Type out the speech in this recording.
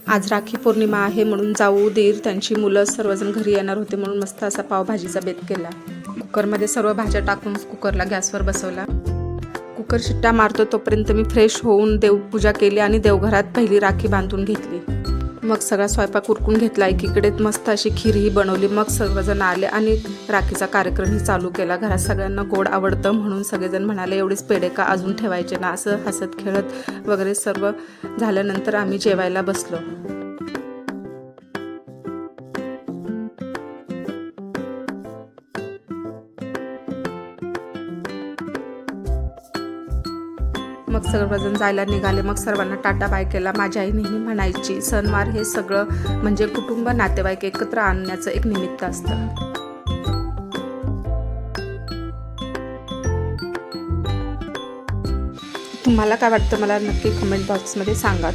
आज राखी पौर्णिमा आहे म्हणून जाऊ दीर त्यांची मुलं सर्वजण घरी येणार होते म्हणून मस्त असा पावभाजीचा बेत केला। कुकरमध्ये सर्व भाज्या टाकून कुकरला गॅसवर बसवला। कुकर शिट्ट्या मारतो तोपर्यंत मी फ्रेश होऊन देवपूजा केली आणि देवघरात पहिली राखी बांधून घेतली। मग सगळा स्वयंपाक उरकून घेतला। एकीकडे मस्त अशी खीरही बनवली। मग सर्वजण आले आणि राखीचा कार्यक्रमही चालू केला। घरात सगळ्यांना गोड आवडतं म्हणून सगळेजण म्हणाले एवढेच पेढे का अजून ठेवायचे ना, असं हसत खेळत वगैरे सर्व झाल्यानंतर आम्ही जेवायला बसलो। मग सर्वजण जायला निघाले। मग सर्वांना टाटा बाय केला। माझी आई नेहमी म्हणायची सणवार हे सगळं म्हणजे कुटुंब नातेवाईक एकत्र आणण्याचं एक निमित्त असतं। तुम्हाला काय वाटतं मला नक्की कमेंट बॉक्समध्ये सांगा।